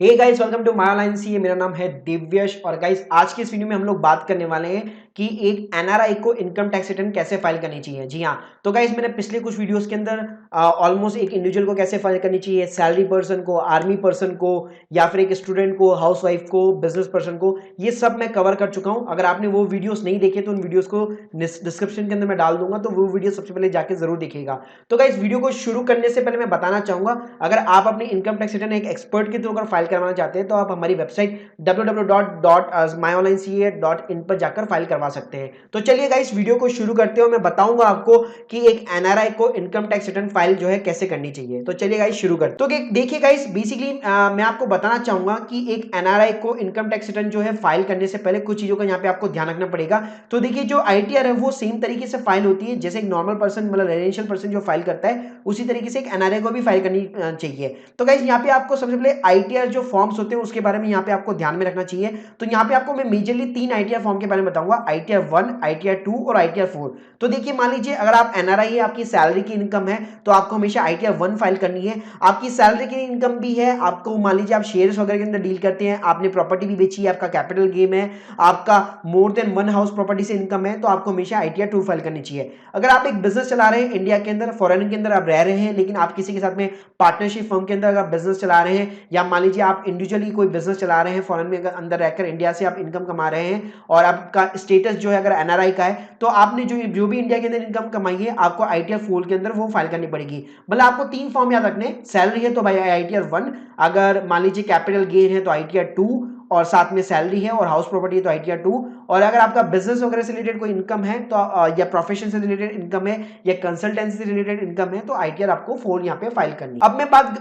Hey guys, welcome to my online CA. मेरा नाम है दिव्यश और गाइस आज की इस वीडियो में हम लोग बात करने वाले हैं कि एक एनआरआई को इनकम टैक्स रिटर्न कैसे फाइल करनी चाहिए। जी हाँ, तो गाइस मैंने पिछले कुछ वीडियोस के अंदर ऑलमोस्ट एक इंडिविजुअल को कैसे फाइल करनी चाहिए, सैलरी पर्सन को, आर्मी पर्सन को, या फिर एक स्टूडेंट को, हाउसवाइफ को, बिजनेस पर्सन को, ये सब मैं कवर कर चुका हूं। अगर आपने वो वीडियोस नहीं देखे तो उन वीडियोस को डिस्क्रिप्शन के अंदर मैं डाल दूंगा, तो वो वीडियो सबसे पहले जाके जरूर देखिएगा। तो गाइस वीडियो को शुरू करने से पहले मैं बताना चाहूंगा, अगर आप अपनी इनकम टैक्स रिटर्न एक एक्सपर्ट के थ्रू अगर फाइल करवाना चाहते हैं तो आप हमारी वेबसाइट www.myonlineca.in पर जाकर फाइल करवा सकते हैं। तो चलिए गाइस वीडियो को शुरू करते हो, मैं बताऊंगा आपको कि एक एनआरआई को इनकम टैक्स रिटर्न फाइल जो है कैसे करनी चाहिए। तो चलिए गाइस शुरू करते हैं। तो देखिए गाइस, बेसिकली मैं आपको बताना चाहूंगा कि एक एनआरआई को इनकम टैक्स रिटर्न जो है फाइल करने से पहले कुछ चीजों का यहाँ पे आपको ध्यान रखना पड़ेगा। तो देखिए, जो आईटीआर है वो सेम तरीके से फाइल होती है जैसे एक नॉर्मल पर्सन, मतलब रेजिडेंशियल पर्सन जो फाइल करता है, उसी तरीके से एक एनआरआई को भी फाइल करनी चाहिए। तो गाइस यहाँ पे आपको सबसे पहले आईटीआर जो फॉर्म्स होते हैं उसके बारे में यहाँ पे आपको ध्यान में रखना चाहिए। तो यहाँ पे आपको मैं मेजरली 3 आईटीआर फॉर्म के बारे में बताऊंगा, आईटीआर 1, आईटीआर 2 और आईटीआर 4। तो देखिए, मान लीजिए अगर आप एनआरआई है, आपकी सैलरी की इनकम है, तो आपको हमेशा आईटीआर 1 फाइल करनी है। आपकी सैलरी की इनकम भी है, आपको मान लीजिए आप शेयर्स वगैरह के अंदर डील करते हैं, आपने प्रॉपर्टी भी बेची है, आपका कैपिटल गेम है, आपका मोर देन 1 हाउस प्रॉपर्टी से इनकम है, तो आपको हमेशा आईटीआर 2 फाइल करनी चाहिए। अगर आप एक बिजनेस चला रहे हैं इंडिया के अंदर, फॉरेन के अंदर आप रह रहे हैं, लेकिन आप किसी के साथ में पार्टनरशिप फर्म के अंदर अगर बिजनेस चला रहे हैं, या मान लीजिए आप इंडिविजुअली कोई बिजनेस चला रहे हैं फॉरेन में अंदर रहकर, इंडिया से आप इनकम कमा रहे हैं और आपका स्टेटस जो है अगर एनआरआई का है, तो आपने जो भी इंडिया के अंदर इनकम कमाई है आपको आईटीआर 4 के अंदर वो फाइल करनी पड़ेगी। मतलब आपको 3 फॉर्म याद रखने, सैलरी है तो भाई आईटीआर 1, अगर मान लीजिए कैपिटल गेन है तो आईटीआर 2, और साथ में सैलरी है और हाउस प्रॉपर्टी है तो आईटीआर 2, और अगर आपका बिजनेस वगैरह से रिलेटेड कोई इनकम है तो या प्रोफेशन से रिलेटेड इनकम है या कंसल्टेंसी से रिलेटेड इनकम है तो आईटीआर आपको 4 यहाँ पे फाइल करनी है। अब मैं बात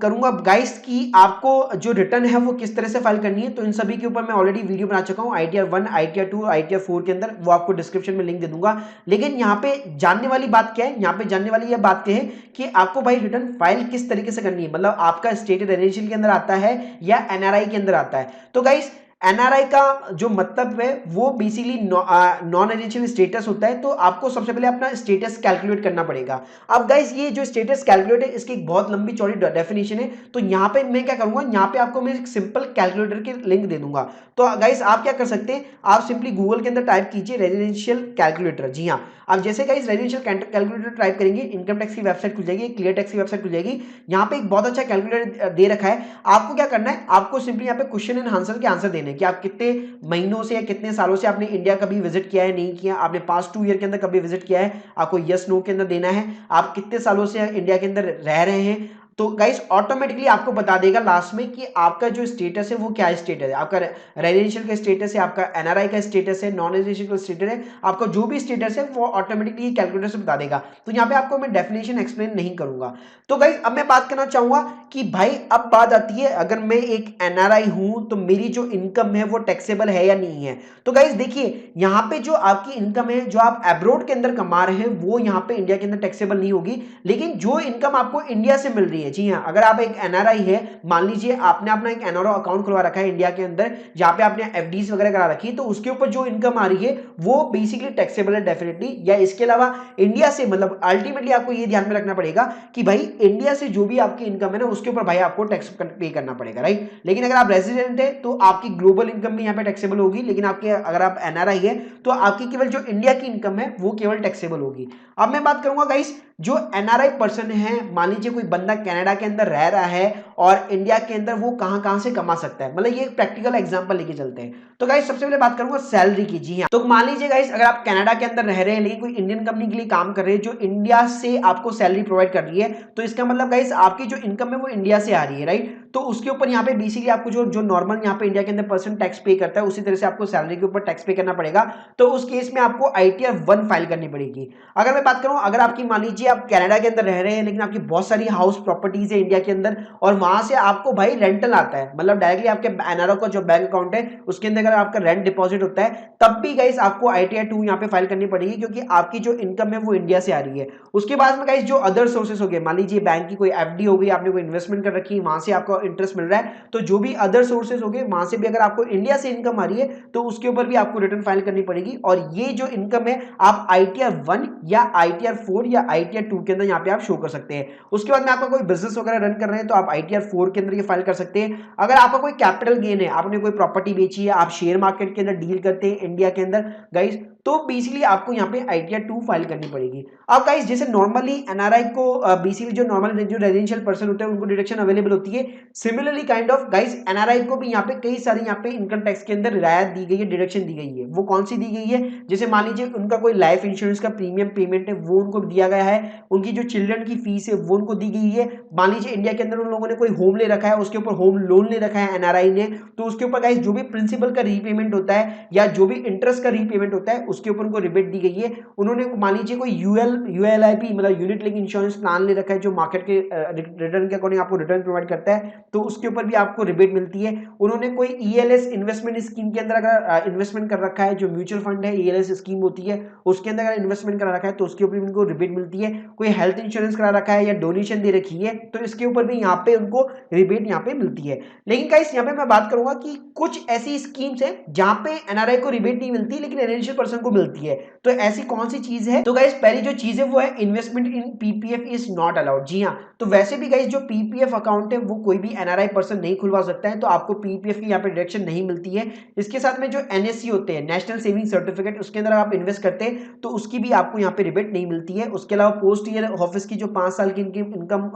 करूंगा गाइस कि आपको जो रिटर्न है वो किस तरह से फाइल करनी है। तो इन सभी के ऊपर मैं ऑलरेडी वीडियो बना चुका हूं, आईटीआर 1, आईटीआर 2, आईटीआर 4 के अंदर, वो आपको डिस्क्रिप्शन में लिंक दे दूंगा। लेकिन यहाँ पे जानने वाली बात क्या है, यहाँ पे जानने वाली यह बात क्या है कि आपको भाई रिटर्न फाइल किस तरीके से करनी है, मतलब आपका स्टेट रेजिडेंशियल के अंदर आता है या एनआरआई के अंदर आता है। तो गाइस एनआरआई का जो मतलब है वो बेसिकली नॉन रेजिडेंशियल स्टेटस होता है। तो आपको सबसे पहले अपना स्टेटस कैलकुलेट करना पड़ेगा। अब गाइस ये जो स्टेटस कैलकुलेट है इसकी एक बहुत लंबी चौड़ी डेफिनेशन है, तो यहाँ पे मैं क्या करूंगा, यहाँ पे आपको मैं एक सिंपल कैलकुलेटर की लिंक दे दूंगा। तो गाइस आप क्या कर सकते हैं, आप सिंपली गूगल के अंदर टाइप कीजिए रेजिडेंशियल कैलकुलेटर। जी हाँ, आप जैसे गाइस रेजिडेंशियल कैलकुलेटर टाइप करेंगे, इनकम टैक्स की वेबसाइट खुल जाएगी, क्लियर टैक्स की वेबसाइट खुल जाएगी। यहाँ पे एक बहुत अच्छा कैलकुलेटर दे रखा है। आपको क्या करना है, आपको सिंपली यहाँ पे क्वेश्चन एंड आंसर के आंसर देने कि आप कितने महीनों से या कितने सालों से आपने इंडिया कभी विजिट किया है, नहीं किया, आपने पास्ट 2 ईयर के अंदर कभी विजिट किया है, आपको यस नो के अंदर देना है। आप कितने सालों से इंडिया के अंदर रह रहे हैं, तो गाइस ऑटोमेटिकली आपको बता देगा लास्ट में कि आपका जो स्टेटस है वो क्या स्टेटस है, आपका रेजिडेंशियल का स्टेटस है, आपका एनआरआई का स्टेटस है, नॉन रेजिडेंशियल का स्टेटस है, आपका जो भी स्टेटस है वो ऑटोमेटिकली कैलकुलेटर से बता देगा। तो यहाँ पे आपको मैं डेफिनेशन एक्सप्लेन नहीं करूंगा। तो गाइस अब मैं बात करना चाहूंगा कि भाई अब बात आती है, अगर मैं एक एनआरआई हूं तो मेरी जो इनकम है वो टैक्सेबल है या नहीं है। तो गाइस देखिए, यहाँ पे जो आपकी इनकम है जो आप अब्रोड के अंदर कमा रहे हैं वो यहाँ पे इंडिया के अंदर टैक्सेबल नहीं होगी, लेकिन जो इनकम आपको इंडिया से मिल रही है, जी हाँ, अगर आप एक एनआरआई है, मान लीजिए आपने अपना एक एनआरओ अकाउंट खुलवा रखा है इंडिया के अंदर, जहां पे आपने एफडीज वगैरह करा रखी है, तो उसके ऊपर जो इनकम आ रही है वो बेसिकली टैक्सेबल है डेफिनेटली। या इसके अलावा इंडिया से, मतलब अल्टीमेटली आपको ये ध्यान में रखना पड़ेगा कि भाई इंडिया से जो भी आपकी इनकम है ना उसके ऊपर भाई आपको टैक्स पे करना पड़ेगा, राइट। लेकिन अगर आप रेजिडेंट है तो आपकी ग्लोबल इनकम भी यहाँ पे टैक्सेबल होगी, लेकिन आपके अगर आप एनआरआई है तो आपकी केवल जो इंडिया की इनकम है वो केवल टैक्सेबल होगी। अब मैं बात करूंगा गाइस, जो एनआरआई पर्सन है, मान लीजिए कोई बंदा कनाडा के अंदर रह रहा है और इंडिया के अंदर वो कहां कहां से कमा सकता है, मतलब ये एक प्रैक्टिकल एग्जांपल लेके चलते हैं। तो गाइस सबसे पहले बात करूंगा सैलरी की। जी हाँ, तो मान लीजिए गाइस अगर आप कनाडा के अंदर रह रहे हैं लेकिन कोई इंडियन कंपनी के लिए काम कर रहे हैं जो इंडिया से आपको सैलरी प्रोवाइड कर रही है, तो इसका मतलब गाइस आपकी जो इनकम है वो इंडिया से आ रही है, राइट। तो उसके ऊपर यहाँ पे बेसिकली आपको जो जो नॉर्मल यहाँ पे इंडिया के अंदर पर्सन टैक्स पे करता है उसी तरह से आपको सैलरी के ऊपर टैक्स पे करना पड़ेगा। तो उस केस में आपको आईटीआर 1 फाइल करनी पड़ेगी। अगर मैं बात करूं, अगर आपकी मान लीजिए आप कनाडा के अंदर रह रहे हैं लेकिन आपकी बहुत सारी हाउस प्रॉपर्टीज है इंडिया के अंदर और वहां से आपको भाई रेंटल आता है, मतलब डायरेक्टली आपके एनआरओ का जो बैंक अकाउंट है उसके अंदर अगर आपका रेंट डिपॉजिट होता है, तब भी गाइस आपको आईटीआर 2 यहाँ पे फाइल करनी पड़ेगी, क्योंकि आपकी जो इनकम है वो इंडिया से आ रही है। उसके बाद में गाइस जो अदर सोर्सेस हो गए, मान लीजिए बैंक की कोई एफडी हो गई, आपने कोई इन्वेस्टमेंट कर रखी है वहां से आपको इंटरेस्ट मिल रहा है, तो जो भी अदर सोर्सेज हो गए वहां से भी अगर आपको इंडिया से इनकम आ रही है तो उसके ऊपर भी आपको रिटर्न फाइल करनी पड़ेगी। और ये जो इनकम है आप आईटीआर 1 या आईटीआर 4 या आईटीआर 2 के अंदर यहाँ पे आप शो कर सकते हैं। उसके बाद में आपका कोई बिजनेस वगैरह रन कर रहे हैं तो आप ITR 4 के अंदर ये फाइल कर सकते हैं। अगर आपका कोई कैपिटल गेन है, आपने कोई प्रॉपर्टी बेची है, आप शेयर मार्केट के अंदर डील करते हैं इंडिया के अंदर गाइस, तो बेसिकली आपको यहाँ पे ITR 2 फाइल करनी पड़ेगी। अब गाइस जैसे नॉर्मली NRI को बेसिकली जो नॉर्मल जो रेजिडेंशियल पर्सन होते हैं उनको डिडक्शन अवेलेबल होती है, similarly kind of guys NRI को भी यहाँ पे कई सारी यहाँ पे इनकम टैक्स के अंदर रियायत दी गई है, डिडक्शन दी गई है। वो कौन सी दी गई है? जैसे मान लीजिए उनका कोई लाइफ इंश्योरेंस का प्रीमियम पेमेंट है वो उनको दिया गया है, उनकी जो चिल्ड्रन की फीस है वो उनको दी गई है। मान लीजिए इंडिया के अंदर उन लोगों ने कोई होम ले रखा है, उसके ऊपर होम लोन ले रखा है NRI ने, तो उसके ऊपर गाइस जो भी प्रिंसिपल का रीपेमेंट होता है या जो भी इंटरेस्ट का रीपेमेंट होता है उसके ऊपर उनको रिबेट दी गई है। उन्होंने मान लीजिए कोई ULIP मतलब यूनिट लिंक इंश्योरेंस प्लान ले रखा है जो मार्केट के रिटर्न के अकॉर्डिंग आपको रिटर्न प्रोवाइड करता है, तो उसके ऊपर भी आपको रिबेट मिलती है। उन्होंने कोई ELS इन्वेस्टमेंट स्कीम के अंदर अगर इन्वेस्टमेंट कर रखा है, जो म्यूचुअल फंड है ELS स्कीम होती है उसके अंदर अगर इन्वेस्टमेंट करा रखा है तो उसके ऊपर भी उनको रिबेट मिलती है। कोई हेल्थ इंश्योरेंस करा रखा है या डोनेशन दे रखी है तो इसके ऊपर भी यहाँ पे उनको रिबेट यहाँ पे मिलती है। लेकिन गाइस यहाँ पे मैं बात करूंगा कि कुछ ऐसी स्कीम्स है जहां पे NRI को रिबेट नहीं मिलती लेकिन रेजिडेंशियल पर्सन को मिलती है। तो ऐसी कौन सी चीज है? तो गाइस पहली जो चीज है वो है investment in PPF is not allowed. जी हाँ, तो वैसे भी गाइस जो PPF अकाउंट है वो कोई भी NRI पर्सन नहीं खुलवा सकता है, तो आपको PPF की यहाँ पे डिडक्शन नहीं मिलती है। इसके साथ में जो NSC होते हैं, नेशनल सेविंग सर्टिफिकेट, उसके अंदर आप इन्वेस्ट करते हैं तो उसकी भी आपको यहाँ पे रिबेट नहीं मिलती है। उसके अलावा पोस्ट ईयर ऑफिस की जो 5 साल की इनकम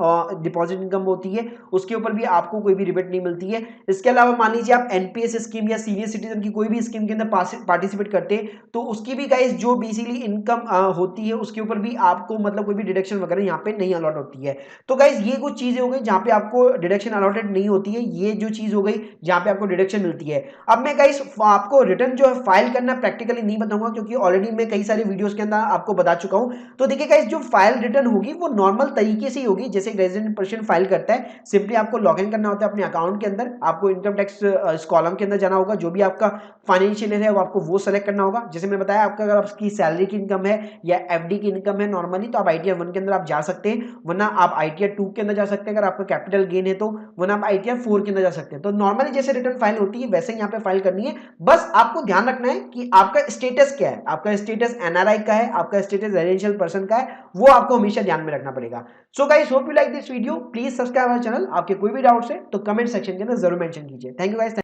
डिपॉजिट इनकम होती है उसके ऊपर भी आपको कोई भी रिबेट नहीं मिलती है। इसके अलावा मान लीजिए आप NPS स्कीम या सीनियर सिटीजन की कोई भी स्कीम के अंदर पार्टिसिपेट करते हैं तो उसकी भी गाइस जो बेसिकली इनकम होती है उसके ऊपर भी आपको मतलब कोई भी डिडक्शन वगैरह यहाँ पे नहीं अलॉट होती है। तो गाइस ये कुछ चीजें हो गई जहाँ पे आपको डिडक्शन अलॉटेड नहीं होती है, ये जो चीज हो गई जहाँ पे आपको डिडक्शन मिलती है। अब मैं गाइस आपको रिटर्न जो है फाइल करना प्रैक्टिकली नहीं बताऊंगा क्योंकि ऑलरेडी मैं कई सारे वीडियोस के अंदर आपको बता चुका हूं। तो देखिए गाइस जो फाइल रिटर्न होगी वो नॉर्मल तरीके से ही होगी जैसे रेजिडेंट पर्सन फाइल करता है। सिंपली आपको लॉग इन करना होता है अपने अकाउंट के अंदर, आपको इनकम टैक्स इस कॉलम के अंदर जाना होगा, जो भी आपका फाइनेंशियल ईयर है वो आपको वो सेलेक्ट करना होगा। जैसे मैंने बताया आपका अगर आपकी सैलरी की इनकम है या FD की इनकम है नॉर्मली तो आप ITR 1 के अंदर आप जा सकते हैं, वरना आप ITR 2 के अंदर जा सकते हैं अगर आपका कैपिटल गेन है तो, वरना आप ITR 4 के अंदर जा सकते हैं। तो नॉर्मली जैसे रिटर्न फाइल होती है वैसे यहाँ पे फाइल करनी है। बस आपको ध्यान रखना है कि आपका स्टेटस क्या है, आपका स्टेटस NRI का है, आपका स्टेटस रेजिडेंशियल पर्सन का है, वो आपको हमेशा ध्यान में रखना पड़ेगा। So guys hope you like this video, please subscribe our channel. आपके कोई भी डाउट्स है तो कमेंट सेक्शन के अंदर जरूर मेंशन कीजिए। Thank you guys.